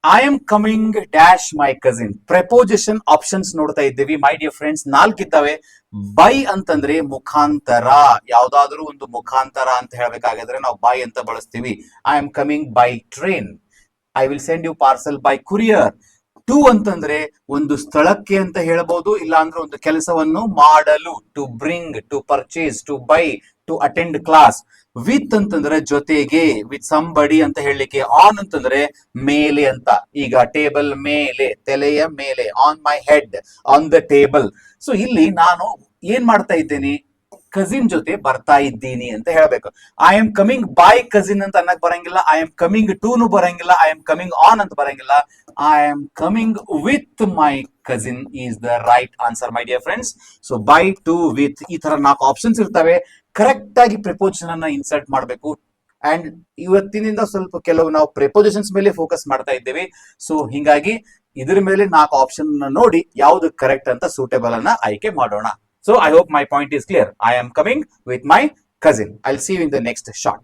I am coming dash my cousin. Preposition options ನೋಡ್ತಾ ಇದ್ದೀವಿ ಮೈ dear friends. 4 ಇದ್ದಾವೆ. By ಅಂತಂದ್ರೆ ಮುಖಾಂತರ, ಯಾವ್ದಾದ್ರು ಒಂದು ಮುಖಾಂತರ ಅಂತ ಹೇಳ್ಬೇಕಾಗಿದ್ರೆ ನಾವು ಬೈ ಅಂತ ಬಳಸ್ತೀವಿ. I am coming by train. I will send you parcel by courier. To ಅಂತಂದ್ರೆ ಒಂದು ಸ್ಥಳಕ್ಕೆ ಅಂತ ಹೇಳ್ಬಹುದು, ಇಲ್ಲ ಅಂದ್ರೆ ಒಂದು ಕೆಲಸವನ್ನು ಮಾಡಲು. To bring, to purchase, to buy, to attend class. With ಅಂತಂದ್ರೆ ಜೊತೆಗೆ, ವಿತ್ ಸಂಬಡಿ ಅಂತ ಹೇಳಲಿಕ್ಕೆ. ಆನ್ ಅಂತಂದ್ರೆ ಮೇಲೆ ಅಂತ. ಈಗ ಟೇಬಲ್ ಮೇಲೆ, ತಲೆಯ ಮೇಲೆ. On my head, on the table. So ಇಲ್ಲಿ ನಾನು ಏನ್ ಮಾಡ್ತಾ ಇದ್ದೇನೆ, ಕಸಿನ್ ಜೊತೆ ಬರ್ತಾ ಇದ್ದೀನಿ ಅಂತ ಹೇಳ್ಬೇಕು. I am coming by cousin ಅಂತ ಅನ್ನಕ್ ಬರಂಗಿಲ್ಲ. ಐ ಆಮ್ ಕಮಿಂಗ್ ಟೂನು ಬರಂಗಿಲ್ಲ. ಐ ಆಮ್ ಕಮಿಂಗ್ ಆನ್ ಅಂತ ಬರಂಗಿಲ್ಲ. I am coming with my cousin is the right answer my dear friends. So by, to, with, ಈ ತರ 4 ಆಪ್ಷನ್ಸ್ ಇರ್ತವೆ. ಕರೆಕ್ಟ್ ಆಗಿ preposition ಅನ್ನ ಇನ್ಸರ್ಟ್ ಮಾಡಬೇಕು. ಅಂಡ್ ಇವತ್ತಿನಿಂದ ಸ್ವಲ್ಪ ಕೆಲವು ನಾವು ಪ್ರಿಪೋಸಿಷನ್ಸ್ ಮೇಲೆ ಫೋಕಸ್ ಮಾಡ್ತಾ ಇದ್ದೇವೆ. ಸೊ ಹಿಂಗಾಗಿ ಇದ್ರ ಮೇಲೆ 4 ಆಪ್ಷನ್ ನೋಡಿ ಯಾವ್ದು ಕರೆಕ್ಟ್ ಅಂತ ಸೂಟೇಬಲ್ ಅನ್ನ ಆಯ್ಕೆ ಮಾಡೋಣ. So I hope my point is clear. I am coming with my cousin. I'll see you in the next shot.